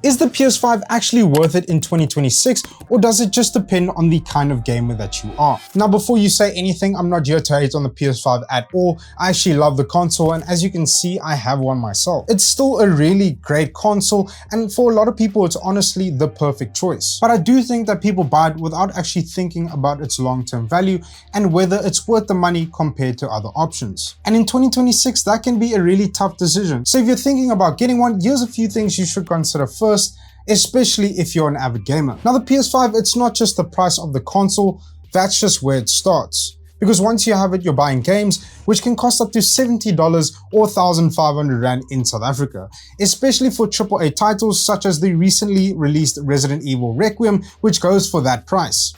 Is the PS5 actually worth it in 2026, or does it just depend on the kind of gamer that you are? Now, before you say anything, I'm not here to hate on the PS5 at all. I actually love the console, and as you can see, I have one myself. It's still a really great console, and for a lot of people, it's honestly the perfect choice. But I do think that people buy it without actually thinking about its long-term value and whether it's worth the money compared to other options. And in 2026, that can be a really tough decision. So if you're thinking about getting one, here's a few things you should consider first, especially if you're an avid gamer. Now, the PS5, it's not just the price of the console, that's just where it starts. Because once you have it, you're buying games, which can cost up to $70 or 1,500 Rand in South Africa, especially for AAA titles such as the recently released Resident Evil Requiem, which goes for that price.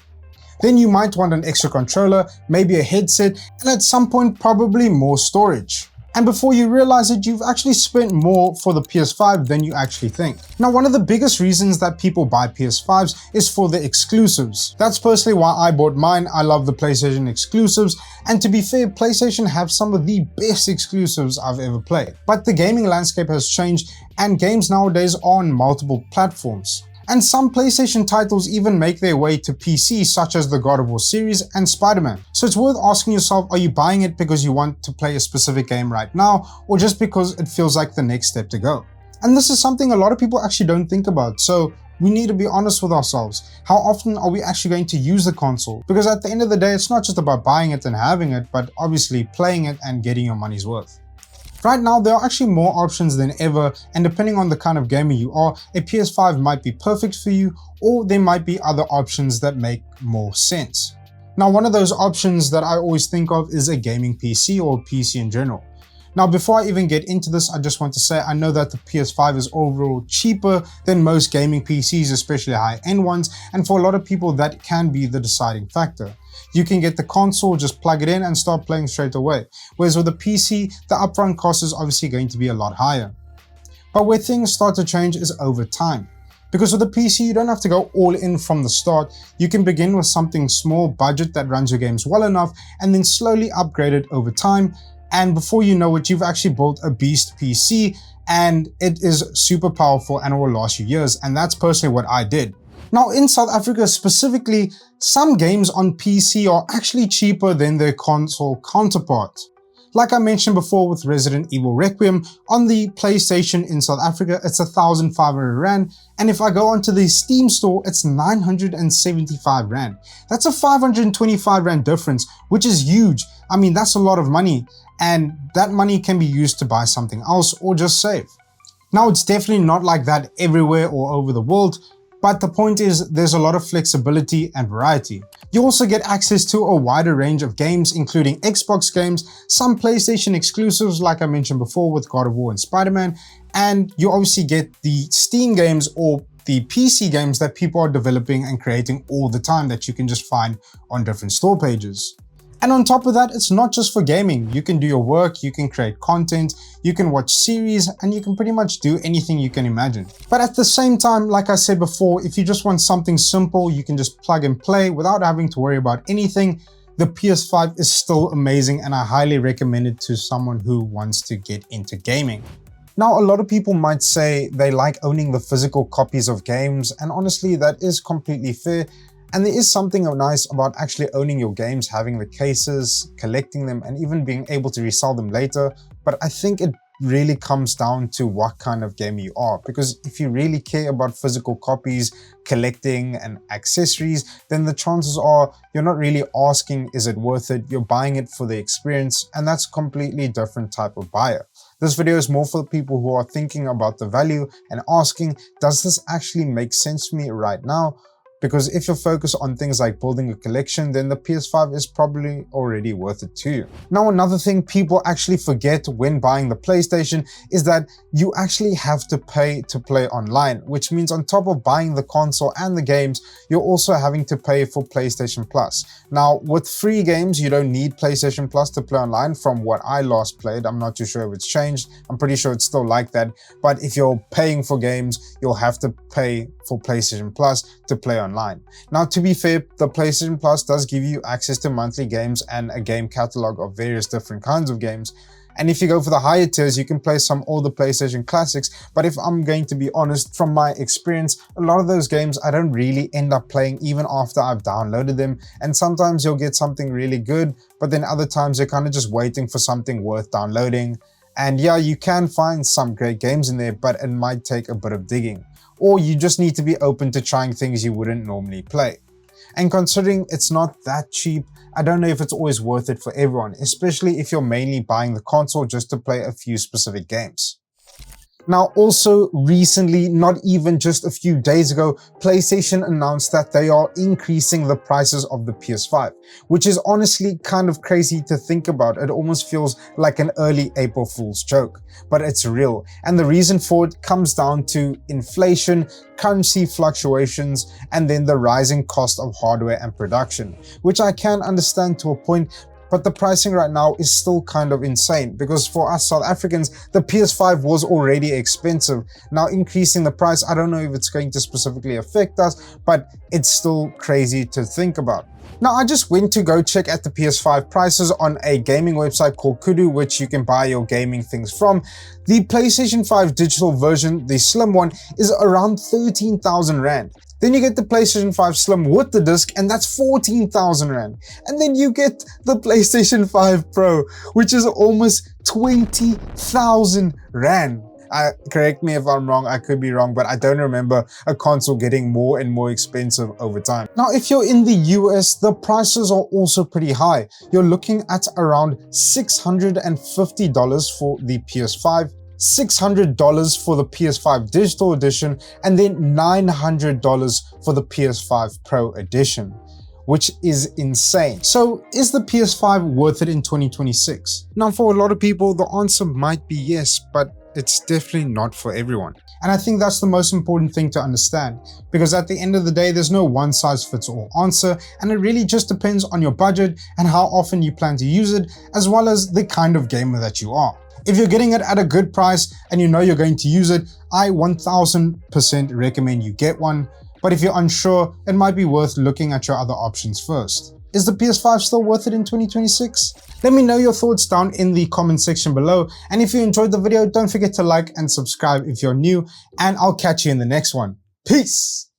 Then you might want an extra controller, maybe a headset, and at some point probably more storage. And before you realize it, you've actually spent more for the PS5 than you actually think. Now, one of the biggest reasons that people buy PS5s is for the exclusives. That's personally why I bought mine. I love the PlayStation exclusives, and to be fair, PlayStation have some of the best exclusives I've ever played. But the gaming landscape has changed, and games nowadays are on multiple platforms. And some PlayStation titles even make their way to PC, such as the God of War series and Spider-Man. So it's worth asking yourself, are you buying it because you want to play a specific game right now, or just because it feels like the next step to go? And this is something a lot of people actually don't think about. So we need to be honest with ourselves. How often are we actually going to use the console? Because at the end of the day, it's not just about buying it and having it, but obviously playing it and getting your money's worth. Right now, there are actually more options than ever, and depending on the kind of gamer you are, a PS5 might be perfect for you, or there might be other options that make more sense. Now, one of those options that I always think of is a gaming PC or PC in general. Now, before I even get into this, I just want to say I know that the PS5 is overall cheaper than most gaming PCs, especially high-end ones, and for a lot of people that can be the deciding factor. You can get the console, just plug it in and start playing straight away. Whereas with the PC, the upfront cost is obviously going to be a lot higher. But where things start to change is over time. Because with the PC, you don't have to go all in from the start. You can begin with something small budget that runs your games well enough and then slowly upgrade it over time. And before you know it, you've actually built a beast PC and it is super powerful and it will last you years. And that's personally what I did. Now, in South Africa specifically, some games on PC are actually cheaper than their console counterpart. Like I mentioned before with Resident Evil Requiem, on the PlayStation in South Africa, it's 1,500 Rand, and if I go onto the Steam store, it's 975 Rand. That's a 525 Rand difference, which is huge. I mean, that's a lot of money, and that money can be used to buy something else or just save. Now, it's definitely not like that everywhere or over the world, but the point is there's a lot of flexibility and variety. You also get access to a wider range of games, including Xbox games, some PlayStation exclusives like I mentioned before with God of War and Spider-Man, and you obviously get the Steam games or the PC games that people are developing and creating all the time that you can just find on different store pages. And on top of that, it's not just for gaming. You can do your work, you can create content, you can watch series, and you can pretty much do anything you can imagine. But at the same time, like I said before, if you just want something simple, you can just plug and play without having to worry about anything, the PS5 is still amazing, and I highly recommend it to someone who wants to get into gaming. Now, a lot of people might say they like owning the physical copies of games, and honestly, that is completely fair. And there is something nice about actually owning your games, having the cases, collecting them, and even being able to resell them later. But I think it really comes down to what kind of gamer you are. Because if you really care about physical copies, collecting, and accessories, then the chances are you're not really asking, is it worth it? You're buying it for the experience, and that's a completely different type of buyer. This video is more for the people who are thinking about the value and asking, does this actually make sense to me right now? Because if you're focused on things like building a collection, then the PS5 is probably already worth it to you. Now, another thing people actually forget when buying the PlayStation is that you actually have to pay to play online, which means on top of buying the console and the games, you're also having to pay for PlayStation Plus. Now, with free games, you don't need PlayStation Plus to play online from what I last played. I'm not too sure if it's changed. I'm pretty sure it's still like that. But if you're paying for games, you'll have to pay for PlayStation Plus to play online. Now, to be fair, the PlayStation Plus does give you access to monthly games and a game catalog of various different kinds of games. And if you go for the higher tiers, you can play some older PlayStation classics. But if I'm going to be honest, from my experience, a lot of those games I don't really end up playing even after I've downloaded them. And sometimes you'll get something really good, but then other times you're kind of just waiting for something worth downloading. And yeah, you can find some great games in there, but it might take a bit of digging. Or you just need to be open to trying things you wouldn't normally play. And considering it's not that cheap, I don't know if it's always worth it for everyone, especially if you're mainly buying the console just to play a few specific games. Now, also recently, not even just a few days ago, PlayStation announced that they are increasing the prices of the PS5, which is honestly kind of crazy to think about. It almost feels like an early April Fool's joke, but it's real. And the reason for it comes down to inflation, currency fluctuations, and then the rising cost of hardware and production, which I can understand to a point. But the pricing right now is still kind of insane because for us South Africans, the PS5 was already expensive. Now increasing the price, I don't know if it's going to specifically affect us, but it's still crazy to think about. Now, I just went to go check at the PS5 prices on a gaming website called Kudu, which you can buy your gaming things from. The PlayStation 5 digital version, the Slim one, is around 13,000 Rand. Then you get the PlayStation 5 Slim with the disc, and that's 14,000 Rand. And then you get the PlayStation 5 Pro, which is almost 20,000 Rand. Correct me if I'm wrong, I could be wrong, but I don't remember a console getting more and more expensive over time. Now, if you're in the US, the prices are also pretty high. You're looking at around $650 for the PS5, $600 for the PS5 Digital Edition, and then $900 for the PS5 Pro Edition, which is insane. So is the PS5 worth it in 2026? Now, for a lot of people, the answer might be yes, but it's definitely not for everyone. And I think that's the most important thing to understand, because at the end of the day, there's no one size fits all answer, and it really just depends on your budget and how often you plan to use it, as well as the kind of gamer that you are. If you're getting it at a good price and you know you're going to use it, I 1000% recommend you get one. But if you're unsure, it might be worth looking at your other options first. Is the PS5 still worth it in 2026? Let me know your thoughts down in the comment section below. And if you enjoyed the video, don't forget to like and subscribe if you're new, and I'll catch you in the next one. Peace!